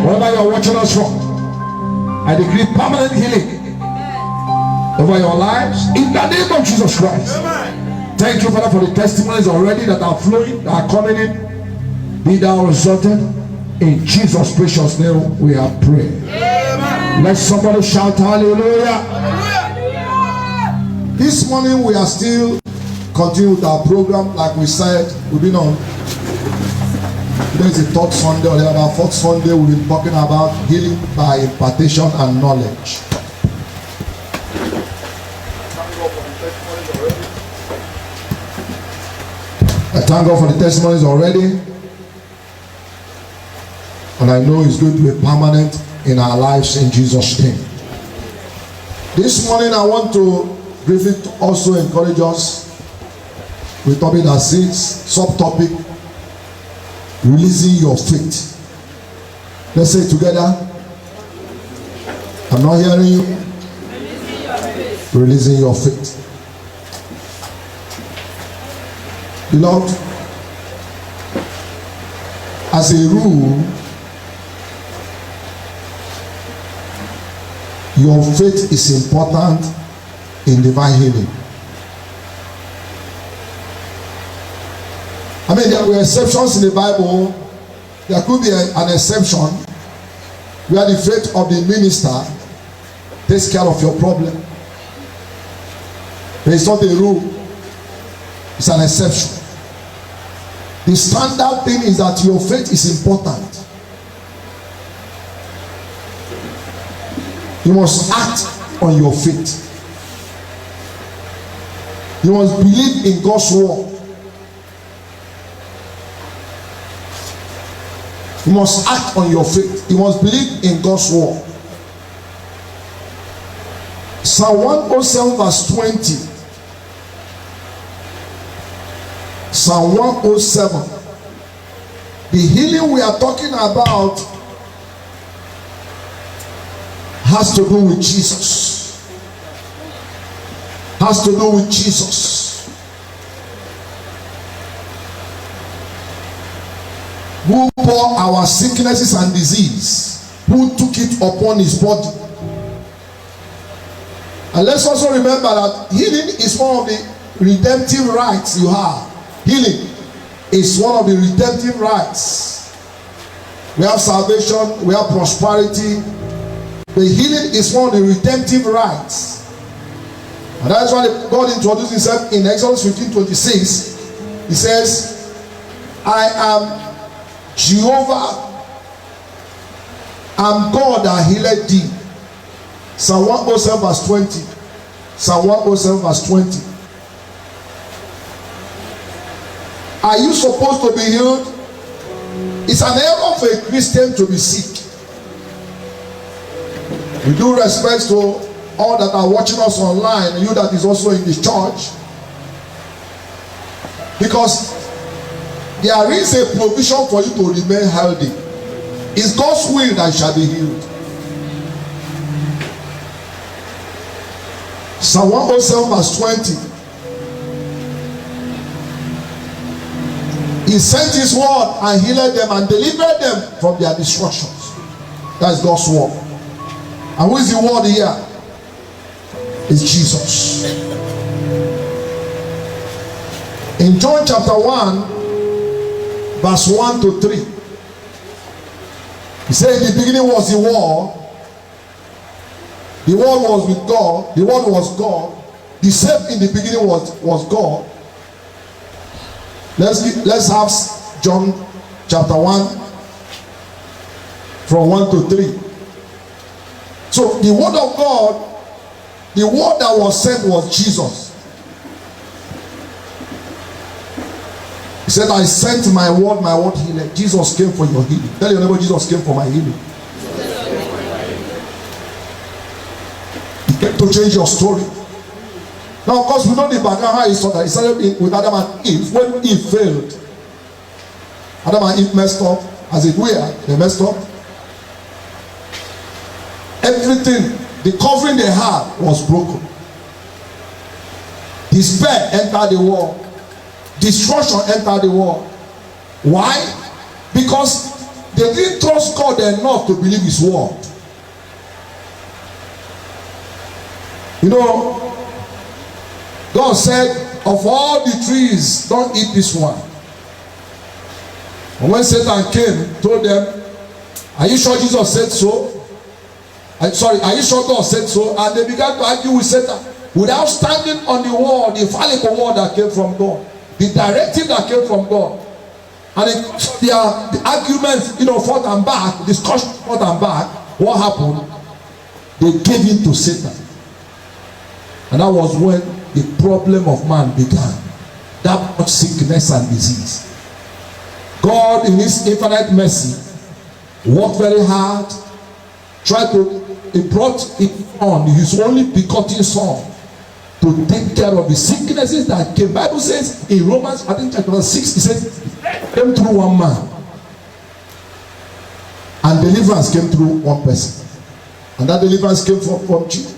Wherever you are watching us from, I decree permanent healing over your lives in the name of Jesus Christ. Thank you, Father, for the testimonies already that are flowing, that are coming in. Be thou exalted. In Jesus' precious name we are praying. Let somebody shout hallelujah. This morning we are still continuing with our program. Like we said, we've been on, today is the third Sunday, or about fourth Sunday. We've been talking about healing by impartation and knowledge. I thank God for the testimonies already. And I know it's going to be permanent in our lives in Jesus' name. This morning I want to briefly also encourage us with a topic that says, subtopic, releasing your faith. Let's say it together. I'm not hearing you. Releasing your faith. Beloved, as a rule, your faith is important in divine healing. I mean, there were exceptions in the Bible. There could be an exception where the faith of the minister takes care of your problem. But it's not a rule. It's an exception. The standard thing is that your faith is important. You must act on your faith. You must believe in God's word. You must act on your faith. You must believe in God's word. Psalm 107 verse 20. Psalm 107. The healing we are talking about has to do with Jesus. Has to do with Jesus. Who bore our sicknesses and disease, who took it upon his body. And let's also remember that healing is one of the redemptive rights you have. Healing is one of the redemptive rights. We have salvation, we have prosperity. The healing is one of the redemptive rights. And that's why God introduced himself in Exodus 15:26. He says, I am Jehovah, I'm God that healed thee. Psalm 107 verse 20. Psalm 107 verse 20. Are you supposed to be healed? It's an error for a Christian to be sick. We do respect to all that are watching us online, and you that is also in the church, because there is a provision for you to remain healthy. It's God's will that you shall be healed. Psalm 107 verse 20. He sent his word and healed them and delivered them from their destructions. That's God's word. And who is the word here? It's Jesus. In John chapter 1, verse 1 to 3, he said, in the beginning was the Word. The Word was with God. The Word was God. The same in the beginning was God. Let's have John chapter 1 from 1 to 3. So the word of God, the word that was sent was Jesus. He said, I sent my word healed. Jesus came for your healing. Tell your neighbor, Jesus came for my healing. He came to change your story. Now, of course, we know the background how he started. He started with Adam and Eve. When Eve failed, Adam and Eve messed up. As it were, they messed up. Everything, the covering they had was broken. Despair entered the world. Destruction entered the world. Why? Because they didn't trust God enough to believe his word. You know, God said, of all the trees, don't eat this one. And when Satan came, told them, are you sure Jesus said so? Are you sure God said so? And they began to argue with Satan without standing on the word, the infallible word that came from God, the directive that came from God. And the arguments, forth and back, discussion forth and back, what happened? They gave in to Satan. And that was when the problem of man began. That much sickness and disease. God, in his infinite mercy, worked very hard, he brought it on his only begotten son to take care of the sicknesses that came. Bible says in Romans, I think chapter 6, it says, came through one man. And deliverance came through one person. And that deliverance came from Jesus.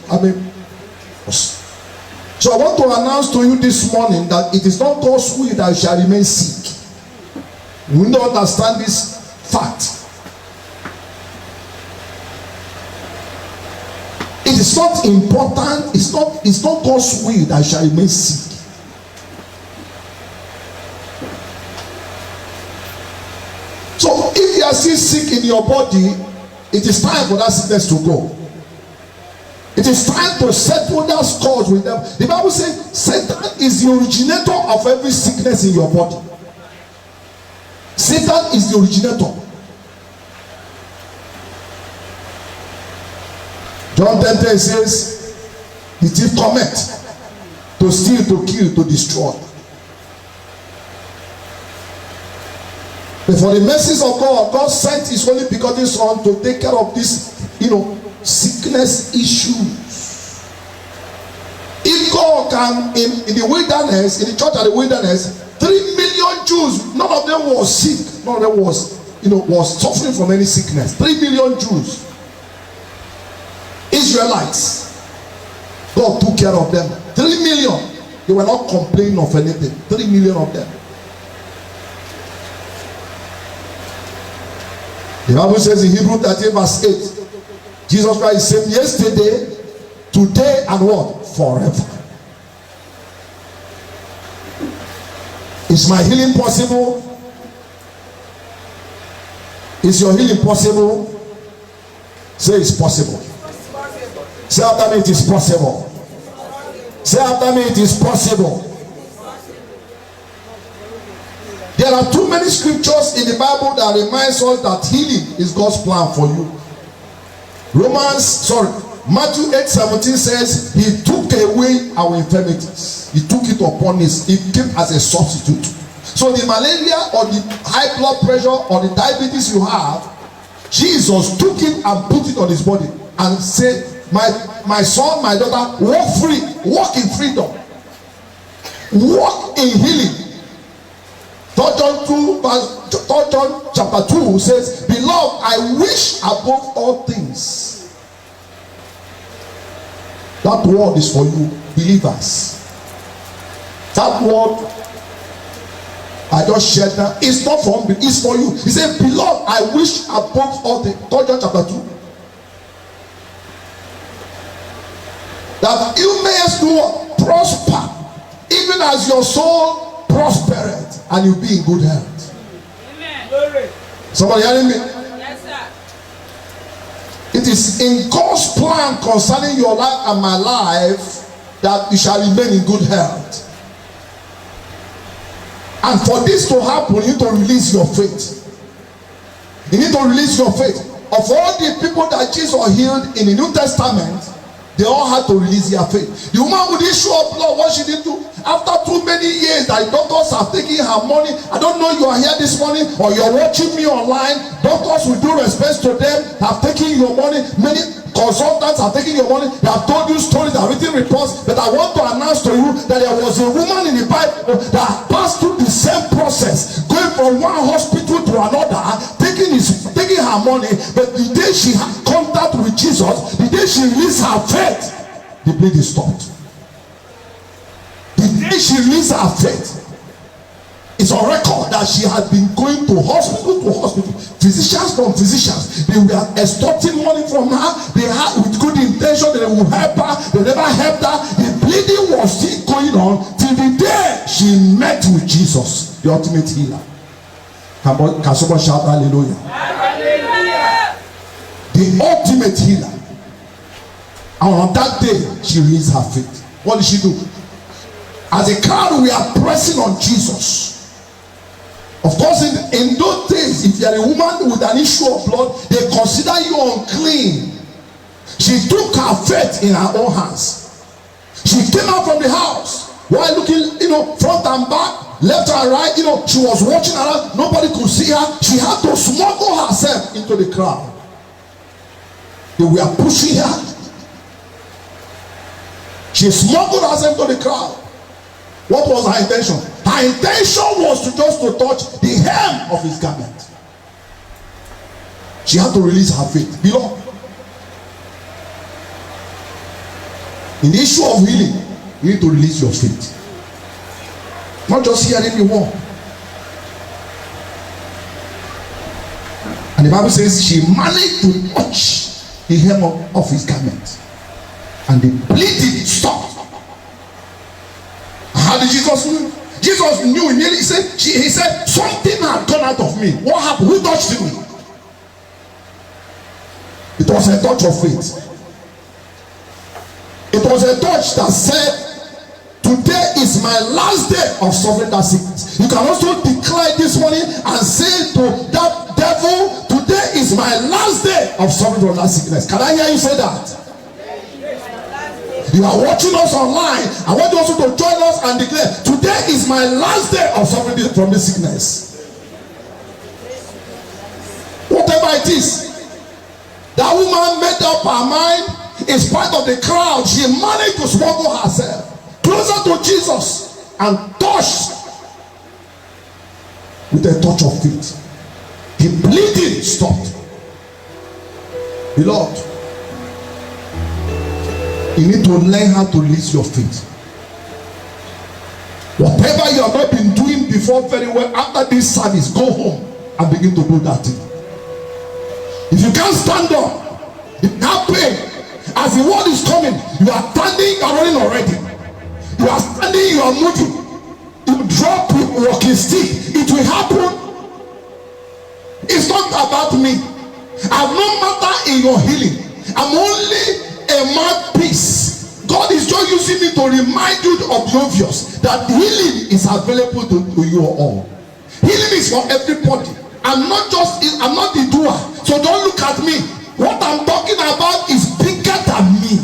So I want to announce to you this morning that it is not God's will that you shall remain sick. We need to understand this fact. It is not important, it's not God's will that you shall remain sick. So if you are still sick in your body, it is time for that sickness to go. It is time to settle that scores with them. The Bible says Satan is the originator of every sickness in your body. Satan is the originator. John 10:10 says, the thief cometh to steal, to kill, to destroy. But for the mercies of God, God sent his only begotten son to take care of this, sickness issues. If God can, in the wilderness, in the church at the wilderness, 3 million Jews, none of them was sick, none of them was suffering from any sickness. 3 million Jews, Israelites, God took care of them. 3 million, they were not complaining of anything. 3 million of them. The Bible says in Hebrews 13 verse 8, Jesus Christ is same yesterday, today, and what? Forever. Is my healing possible? Is your healing possible? Say it's possible. Say after me, it is possible. Say after me, it is possible. There are too many scriptures in the Bible that reminds us that healing is God's plan for you. Matthew 8:17 says he took away our infirmities. He took it upon he came as a substitute. So the malaria or the high blood pressure or the diabetes you have, Jesus took it and put it on his body and said, my son, my daughter, walk free, walk in freedom, walk in healing. 3 John chapter 2 says, beloved, I wish above all things. That word is for you, believers. That word I just shared now, it's not for me, it's for you. He said, beloved, I wish above all things. 3 John chapter 2. That you mayest do prosper, even as your soul prospereth, and you be in good health. Amen. Somebody hearing me? Yes, sir. It is in God's plan concerning your life and my life that you shall remain in good health. And for this to happen, you need to release your faith. You need to release your faith. Of all the people that Jesus healed in the New Testament, they all had to release their faith. The woman with the issue of blood, what she did do, after too many years that the doctors are taking her money, I don't know you are here this morning or you're watching me online, doctors with due respect to them have taken your money, many consultants are taking your money, they have told you stories, they have written reports, but I want to announce to you that there was a woman in the Bible that passed through the same process, going from one hospital to another, taking her money, but the day she had contact with Jesus, the day she released her faith, the bleeding stopped. The day she released her faith, It's on record that she had been going to hospital, physicians from physicians. They were extorting money from her. They had, with good intention, they would help her. They never helped her. The bleeding was still going on till the day she met with Jesus, the ultimate healer. Can someone shout hallelujah? Hallelujah. The ultimate healer. And on that day, she raised her faith. What did she do? As a crowd, we are pressing on Jesus. Of course, in those days, if you are a woman with an issue of blood, they consider you unclean. She took her faith in her own hands. She came out from the house while looking, front and back, left and right. She was watching around. Nobody could see her. She had to smuggle herself into the crowd. They were pushing her. She smuggled herself into the crowd. What was her intention? Her intention was to touch the hem of his garment. She had to release her faith. Beloved, in the issue of healing, you need to release your faith. Not just hearing the word. And the Bible says she managed to touch the hem of his garment, and the bleeding stopped. How did Jesus know? Jesus knew immediately. He said, something had gone out of me. What happened? Who touched me? It was a touch of faith. It was a touch that said, today is my last day of suffering that sickness. You can also declare this morning and say to that devil, today is my last day of suffering from that sickness. Can I hear you say that? You are watching us online. I want you also to join us and declare, today is my last day of suffering from this sickness. Whatever it is, that woman made up her mind. In spite of the crowd, she managed to smuggle herself closer to Jesus and touched with a touch of faith. The bleeding stopped. Beloved, you need to learn how to release your faith. Whatever you have not been doing before very well, after this service, go home and begin to do that thing. If you can't stand up, you have pain. As the word is coming, you are standing, you are running already. You are standing, you are moving. You drop your walking stick, it will happen. It's not about me. I'm no matter in your healing. I'm only a mouthpiece. God is just using me to remind you of the obvious, that healing is available to you all. Healing is for everybody. I'm not the doer, so don't look at me. What I'm talking about is bigger than me.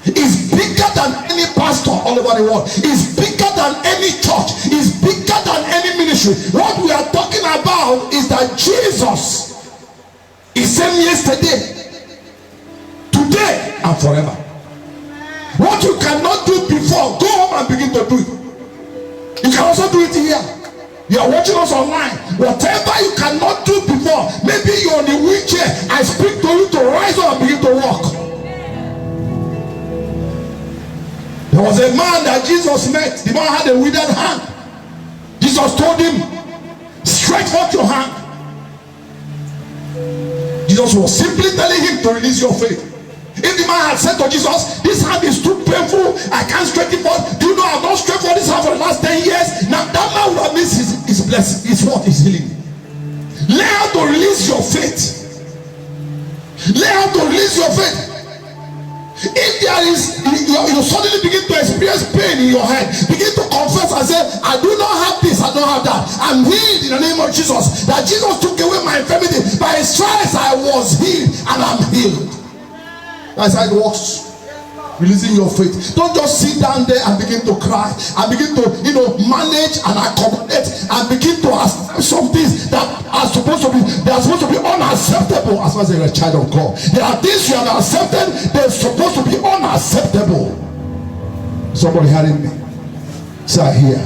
It's bigger than any pastor all over the world. It's bigger than any church. It's bigger than any ministry. What we are talking about is that Jesus is same yesterday, today, and forever. What you cannot do before, go home and begin to do it. You can also do it here. You are watching us online. Whatever you cannot do before, maybe you're on the wheelchair, I speak to you to rise up and begin to walk. There was a man that Jesus met. The man had a withered hand. Jesus told him, stretch out your hand. Jesus was simply telling him to release your faith. If the man had said to Jesus, this hand is too painful, I can't stretch it for, do you know I've not stretched for this hand for the last 10 years? Now that man would have missed his blessing. His what is healing. Learn how to release your faith. Learn how to release your faith. If there is, you suddenly begin to experience pain in your head, begin to confess and say, I do not have this, I don't have that. I'm healed in the name of Jesus. That Jesus took away my infirmity. By his stripes I was healed and I'm healed. That's how it works. Releasing your faith. Don't just sit down there and begin to cry and begin to manage and accommodate and begin to accept some things that are supposed to be unacceptable as far as you're a child of God. There are things you have accepted, they're supposed to be unacceptable. Somebody hearing me? Say, I hear.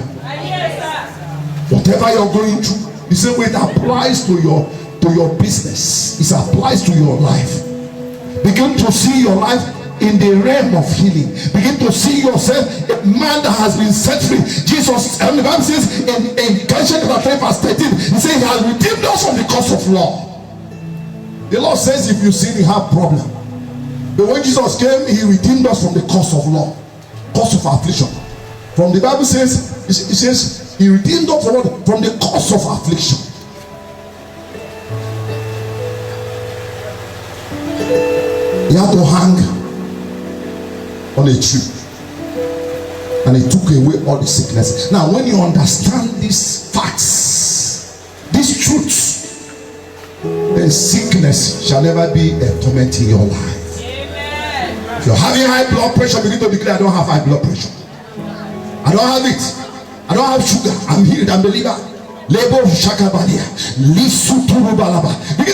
Whatever you're going through, the same way it applies to your business, it applies to your life. Begin to see your life in the realm of healing. Begin to see yourself a man that has been set free. Jesus, and the Bible says in Galatians chapter 3 verse 13, he says he has redeemed us from the curse of law. The Lord says if you sin, you have problem. But when Jesus came, he redeemed us from the curse of law, curse of affliction. From the Bible says, it says he redeemed us from the curse of affliction. He had to hang on a tree, and he took away all the sickness. Now, when you understand these facts, these truths, then sickness shall never be a torment in your life. Amen. If you're having high blood pressure, begin to declare, I don't have high blood pressure. I don't have it. I don't have sugar. I'm healed. I'm the believer. Begin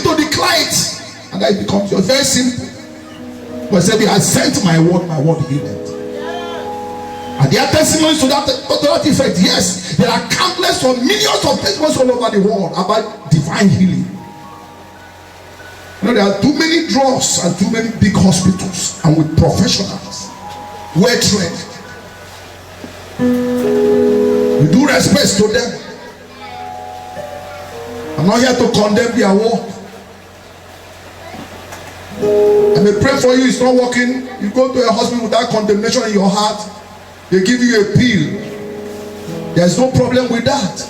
to declare it, and that it becomes yours. Very simple. But said, I sent my word healed. And there are testimonies to that effect. Yes, there are countless or millions of testimonies all over the world about divine healing. You know, there are too many drugs and too many big hospitals, and with professionals, well trained. We do respect to them. I'm not here to condemn their work. I may pray for you, it's not working. You go to a hospital without condemnation in your heart, they give you a pill. There's no problem with that.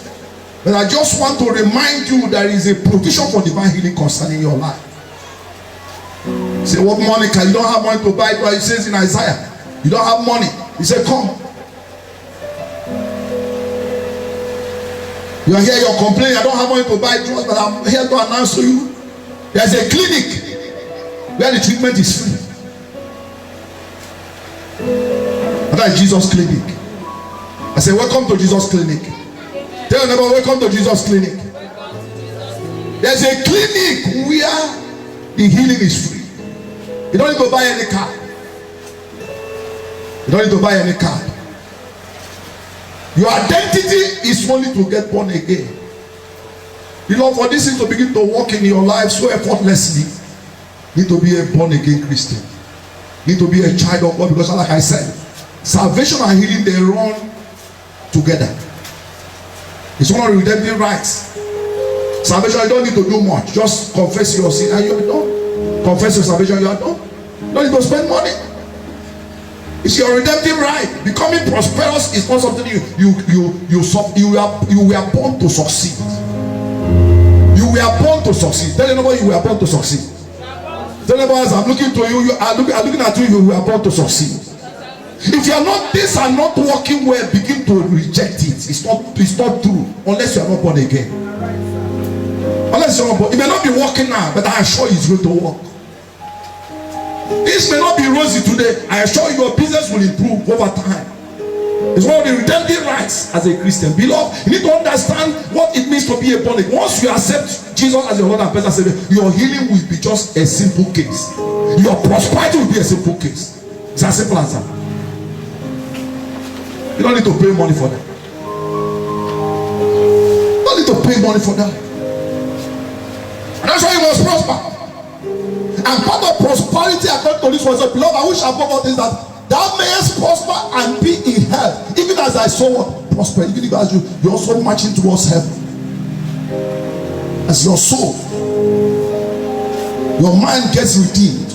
But I just want to remind you there is a provision for divine healing concerning your life. Say, what money? You don't have money to buy it. It says in Isaiah, you don't have money. He said, come. You are here, you're complaining, I don't have money to buy drugs, but I'm here to announce to you, there's a clinic where the treatment is free. And that is Jesus Clinic. I say, welcome to Jesus Clinic. Tell your neighbor, welcome to Jesus Clinic. There's a clinic where the healing is free. You don't need to buy any card. You don't need to buy any card. Your identity is only to get born again. You know, for this thing to begin to work in your life so effortlessly, need to be a born again Christian. Need to be a child of God, because like I said, salvation and healing, they run together. It's one of the redemptive rights. Salvation, you don't need to do much. Just confess your sin and you're done. Confess your salvation, you are done. You don't need to spend money. It's your redemptive right. Becoming prosperous is not something you were born to succeed. You were born to succeed. Tell anybody you were born to succeed. Tell anybody, I'm looking to you. I'm looking at you. You were born to succeed. If you are not, these are not working well, begin to reject it. It's not true unless you are not born again. Unless you are not born, it may not be working now, but I assure you it's going to work. This may not be rosy today. I assure you your business will improve over time. It's one of the redemptive rights as a Christian. Beloved, you need to understand what it means to be a born again. Once you accept Jesus as your Lord and personal Savior, your healing will be just a simple case. Your prosperity will be a simple case. It's as simple as that. You don't need to pay money for that. You don't need to pay money for that. And that's why you must prosper. And part of prosperity, according to this was a beloved, I wish above all things that thou mayest prosper and be in health, even as I saw what prosper. Even if as you're also marching towards heaven, as your soul, your mind gets redeemed.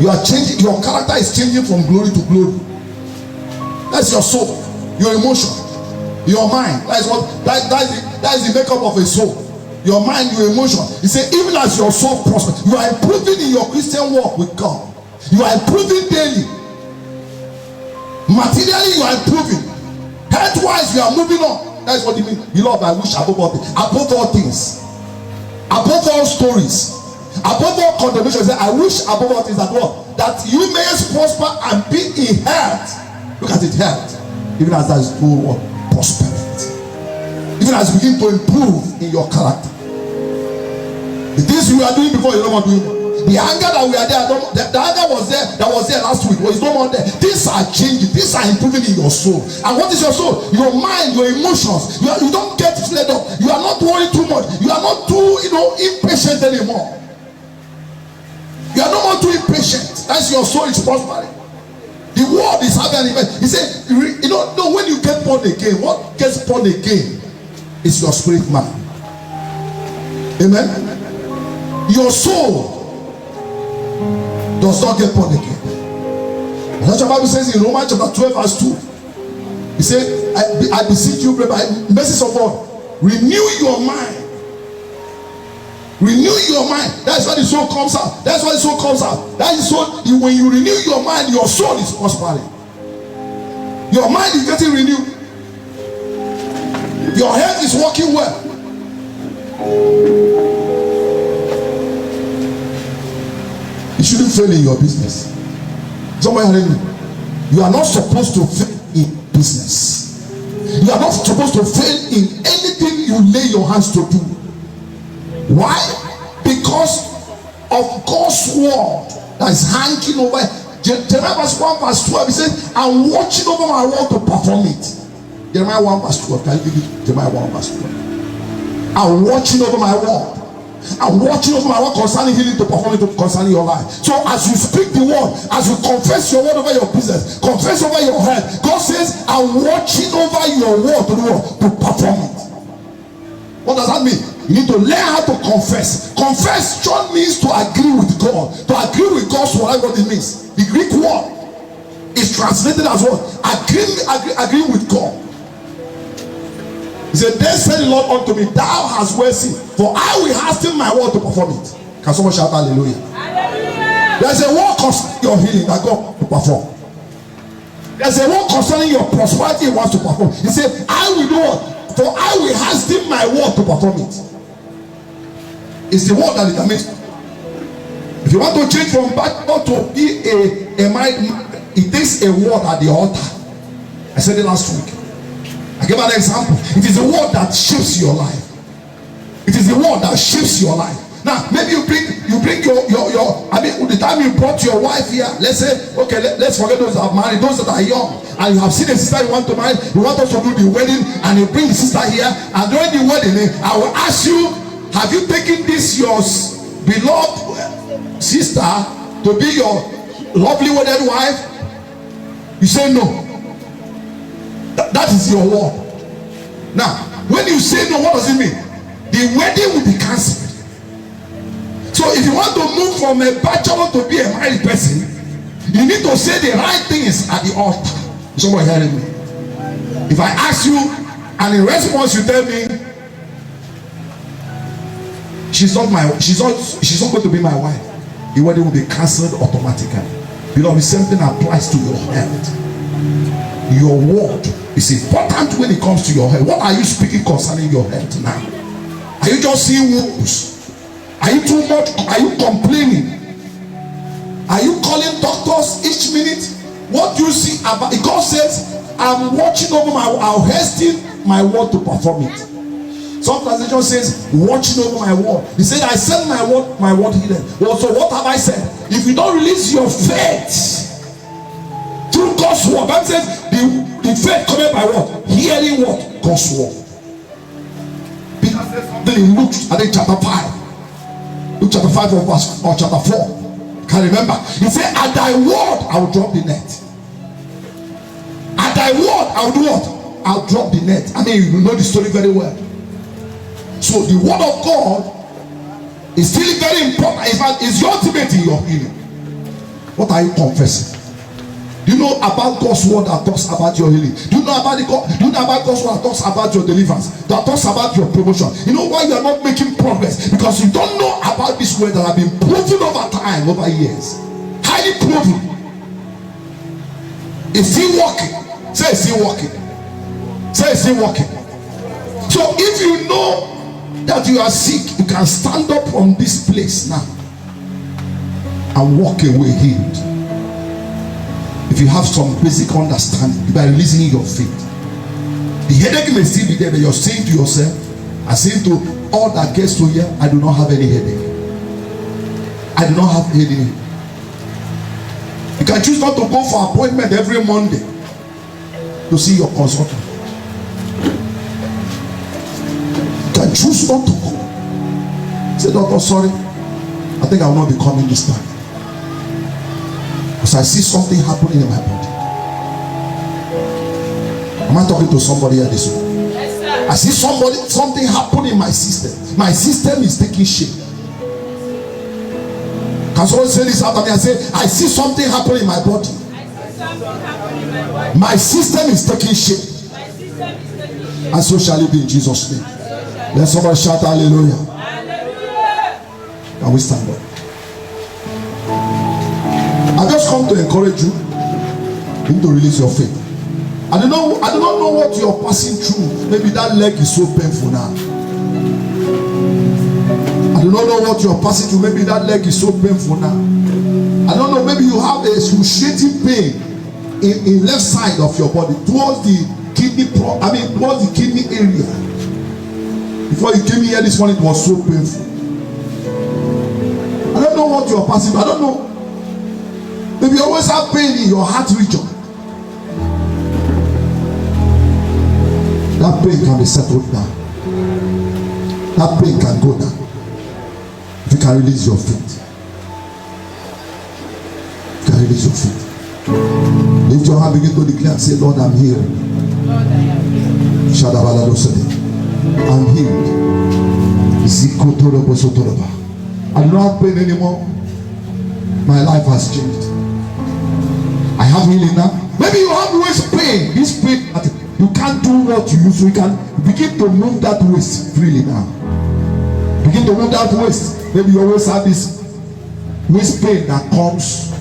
You are changing. Your character is changing from glory to glory. That's your soul, your emotion, your mind. That is the makeup of a soul. Your mind, your emotion. He said, even as your soul prospers, you are improving in your Christian walk with God. You are improving daily. Materially, you are improving. Health-wise, you are moving on. That's what it means. Beloved, I wish above all things, above all stories, above all condemnation, I wish above all things that what? That you may prosper and be in health. Look at it, health. Even as there is no prosperity. Even as you begin to improve in your character. The things we were doing before, you don't want to do. The anger that we are there, the anger was there, that was there last week, was no more there. Things are changing, things are improving in your soul. And what is your soul? Your mind, your emotions. You don't get flared up. You are not worried too much. You are not too, impatient anymore. You are no more too impatient. That's your soul is prospering. The world is having an event. He said, you know, no, when you get born again, what gets born again is your spirit man. Amen. Your soul does not get born again. That's what the Bible says in Romans chapter 12 verse 2. He said, I beseech you, by mercy of God, renew your mind. Renew your mind. That's why the soul comes out. That's why the soul comes out. That is so when you renew your mind, your soul is prospering. Your mind is getting renewed. Your health is working well. You shouldn't fail in your business. Somebody hearing me? You are not supposed to fail in business. You are not supposed to fail in anything you lay your hands to do. Why? Because of God's word that is hanging over. Jeremiah verse 1 verse 12, he says, I'm watching over my word to perform it. Jeremiah 1 verse 12. Can you give it? Jeremiah 1 verse 12. I'm watching over my word. I'm watching over my word concerning healing to perform it concerning your life. So as you speak the word, as you confess your word over your business, confess over your health, God says, I'm watching over your word to perform it. What does that mean? You need to learn how to confess. Confession means to agree with God. To agree with God's word, that's what it means. The Greek word is translated as what? Agreeing with God. He said, then said the Lord unto me, thou hast well seen, for I will hasten my word to perform it. Can someone shout hallelujah? Hallelujah. There's a word concerning your healing that God will perform. There's a word concerning your prosperity he wants to perform. He said, I will do what? For I will hasten my word to perform it. It's the word that determines. If you want to change from bachelor to be a married man, it takes a word at the altar. I said it last week. I gave an example. It is the word that shapes your life. It is the word that shapes your life. Now, maybe you bring your I mean, the time you brought your wife here, let's say, okay, let's forget those that are married, those that are young, and you have seen a sister you want to marry, you want us to do the wedding, and you bring the sister here, and during the wedding, I will ask you, have you taken this your beloved sister to be your lovely wedded wife? You say no. That is your word. Now, when you say no, what does it mean? The wedding will be cancelled. So if you want to move from a bachelor to be a married person, you need to say the right things at the altar. Someone hearing me? If I ask you, and in response you tell me, she's not going to be my wife, the wedding will be cancelled automatically. Beloved, the same thing applies to your health. Your word is important when it comes to your health. What are you speaking concerning your health now? Are you just seeing wounds? Are you too much? Are you complaining? Are you calling doctors each minute? What do you see about it? God says, I'm watching over I'll hasten my word to perform it. Some translation says, watching over my word. He said, I send my word hidden. Well, so what have I said? If you don't release your faith through God's word, that says the faith coming by what? Hearing what? God's word. Peter says something in Luke, I think chapter 5. Luke chapter 5 or chapter 4. Can remember? He said, at thy word I will drop the net. At thy word I will do what? I'll drop the net. I mean, you know the story very well. So the word of God is still very important. In fact, it's your ultimate in your healing. What are you confessing? Do you know about God's word that talks about your healing? Do you know about God's word that talks about your deliverance? That talks about your promotion? You know why you are not making progress? Because you don't know about this word that have been proven over time, over years. Highly proven. It's still working. Say it's still working. Say it's still working. So if you know that you are sick, you can stand up from this place now and walk away healed. If you have some basic understanding by releasing your faith, the headache may still be there, but you're saying to yourself, I'm saying to all that gets to here, I do not have any headache. I do not have headache. You can choose not to go for appointment every Monday to see your consultant. You can choose not to go. Say, doctor, sorry, I think I will not be coming this time. As I see something happening in my body. Am I talking to somebody here this morning? Yes, sir. I see something happening in my system. My system is taking shape. Can someone say this after me? I say, I see something happening in my body. My system is taking shape. And so shall it be in Jesus' name. Let somebody shout hallelujah. Hallelujah. Can we stand up? I just come to encourage you. You need to release your faith. I do not know what you are passing through. Maybe that leg is so painful now. I do not know what you are passing through. Maybe that leg is so painful now. I don't know. Maybe you have a excruciating pain in left side of your body towards the kidney towards the kidney area. Before you came here this morning, it was so painful. I don't know what you are passing through. I don't know. Maybe you always have pain in your heart region. That pain can be settled down. That pain can go down. If you can release your feet. You can release your feet. Lift your hand, begin to declare and say, Lord, I'm healed. I'm healed. I do not have pain anymore. My life has changed. I have healing now. Maybe you have waist pain. This pain, you can't do what you used to. You can begin to move that waist freely now. Begin to move that waist. Maybe you always have this waist pain that comes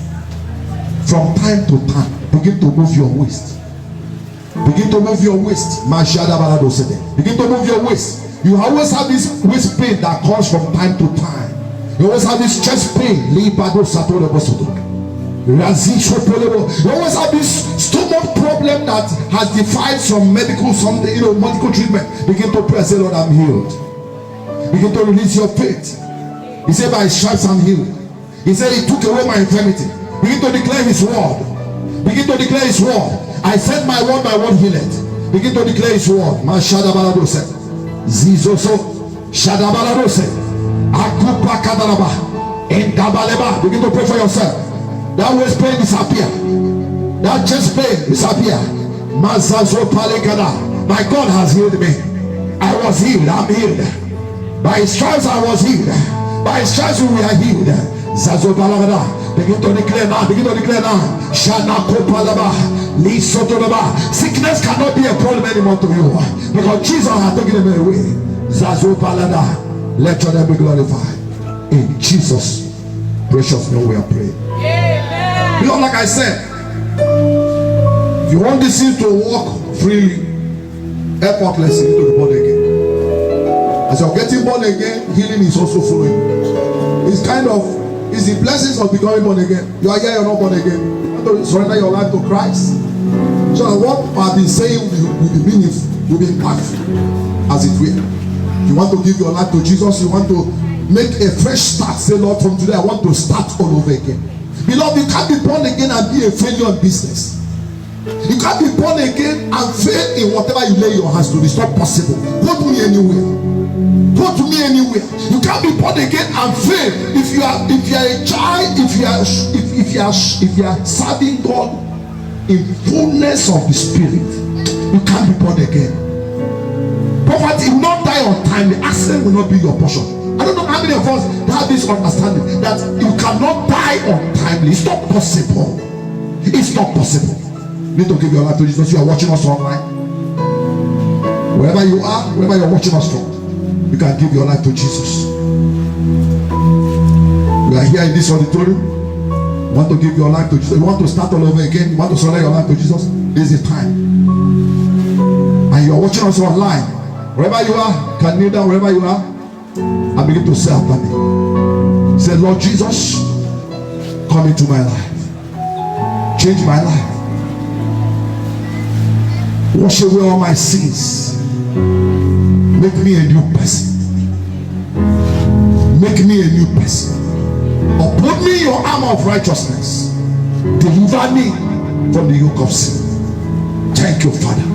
from time to time. Begin to move your waist. Begin to move your waist. Begin to move your waist. You always have this waist pain that comes from time to time. You always have this chest pain. You always have this stomach problem that has defied some medical treatment. Begin to pray and say, Lord, I'm healed. Begin to release your faith. He said, by his stripes I'm healed. He said, he took away my infirmity. Begin to declare his word. Begin to declare his word. I said my word healeth. Begin to declare his word. Mashadabaladose. Zizoso. Shadabaladose. Akupa kadaraba. Endabaleba. Begin to pray for yourself. That waist pain disappear. That chest pain disappear. Mazazo palekada. My God has healed me. I was healed. I'm healed. By his stripes I was healed. By his stripes we are healed. Zazo palagada. Begin to declare now. Begin to declare now. Shana kopalaba. Lisotolaba. Sickness cannot be a problem anymore to you, because Jesus has taken it away. Zazo palada. Let your name be glorified. In Jesus' precious name we are praying. Amen. Because like I said, if you want this thing to walk freely, effortlessly, you need to be born again. As you're getting born again, healing is also following. It's the blessings of becoming born again. You are here, you're not born again. You want to surrender your life to Christ. So what I've been saying will be meaningful, will be impactful, as it will. You want to give your life to Jesus, you want to make a fresh start. Say, Lord, from today I want to start all over again. Beloved, you can't be born again and be a failure in business. You can't be born again and fail in whatever you lay your hands to. It's not possible. Go to me anywhere. Go to me anywhere. You can't be born again and fail. If you are a child, if you are serving God in fullness of the Spirit, you can't be born again. Poverty will not die on time. The accident will not be your portion. I don't know how many of us have this understanding that you cannot die untimely. It's not possible. It's not possible. You need to give your life to Jesus. You are watching us online. Wherever you are, wherever you are watching us from, you can give your life to Jesus. You are here in this auditorium. You want to give your life to Jesus. You want to start all over again. You want to surrender your life to Jesus. This is the time. And you are watching us online. Wherever you are, you can kneel down wherever you are and begin to say after me. Say, Lord Jesus, come into my life. Change my life. Wash away all my sins. Make me a new person. Make me a new person. Uphold me your armor of righteousness. Deliver me from the yoke of sin. Thank you, Father.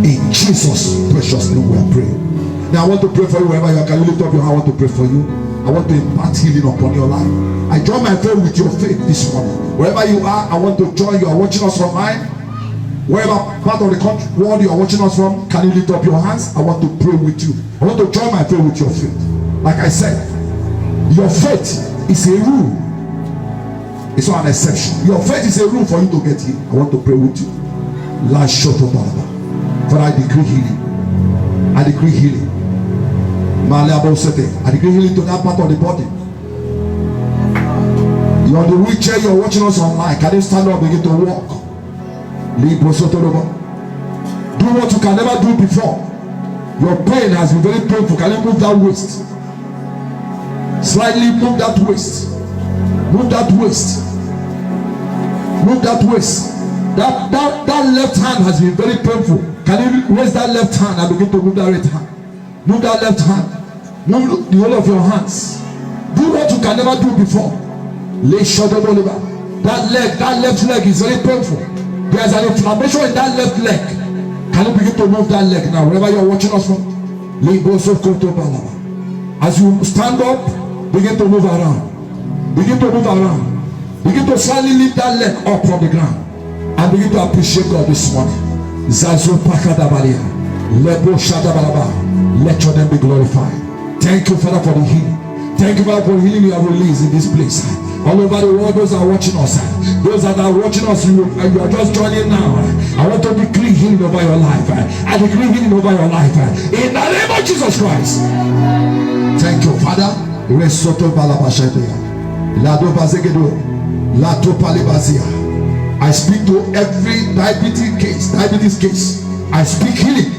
In Jesus' precious name we are praying. Now I want to pray for you wherever you are. Can you lift up your hand? I want to pray for you. I want to impart healing upon your life. I join my faith with your faith this morning. Wherever you are, I want to join. You are watching us online. Wherever part of the country, world you are watching us from, can you lift up your hands? I want to pray with you. I want to join my faith with your faith. Like I said, your faith is a rule. It's not an exception. Your faith is a rule for you to get healed. I want to pray with you. For I decree healing. I decree healing. I decree healing to that part of the body. You're on the wheelchair, you're watching us online. Can you stand up and begin to walk? Do what you can never do before. Your pain has been very painful. Can you move that waist? Slightly move that waist. Move that waist. Move that waist. That left hand has been very painful. Can you raise that left hand and begin to move that right hand? Move that left hand. Move the whole of your hands. Do what you can never do before. That left leg is very painful. There's an inflammation in that left leg. Can you begin to move that leg now, wherever you're watching us from? As you stand up, begin to move around. Begin to move around. Begin to slightly lift that leg up from the ground. And begin to appreciate God this morning. Let your name be glorified. Thank you, Father, for the healing. Thank you, Father, for the healing you have released in this place. All over the world, those are watching us. Those that are watching us, you are just joining now. I want to decree healing over your life. I decree healing over your life. In the name of Jesus Christ. Thank you, Father. I speak to every diabetes case. I speak healing.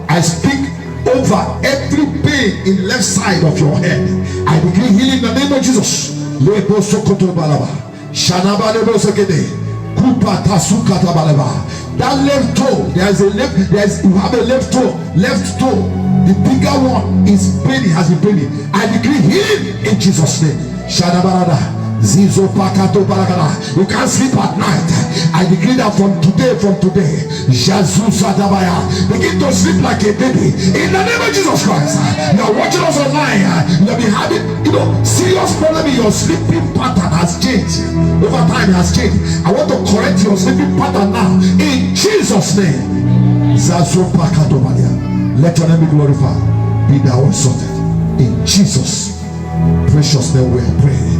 I speak over every pain in the left side of your head. I decree healing in the name of Jesus. That left toe, you have a left toe. The bigger one is paining, has been paining. I decree healing in Jesus' name. You can't sleep at night. I decree that from today, begin to sleep like a baby in the name of Jesus Christ. You are watching us online. You have been having, serious problem in your sleeping pattern has changed. Over time has changed. I want to correct your sleeping pattern now in Jesus' name. Let your name be glorified. Be thou exalted in Jesus' precious name we are praying.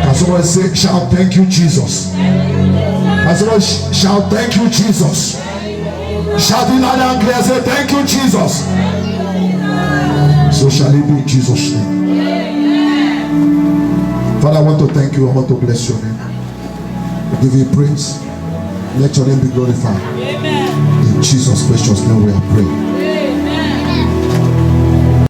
Can someone say, shout, thank you, Jesus? Can someone shout, thank you, Jesus? Shout it loud and clear, say, thank you, Jesus. So shall it be in Jesus' name. Father, I want to thank you. I want to bless your name. I give you praise. Let your name be glorified. In Jesus' precious name we are praying.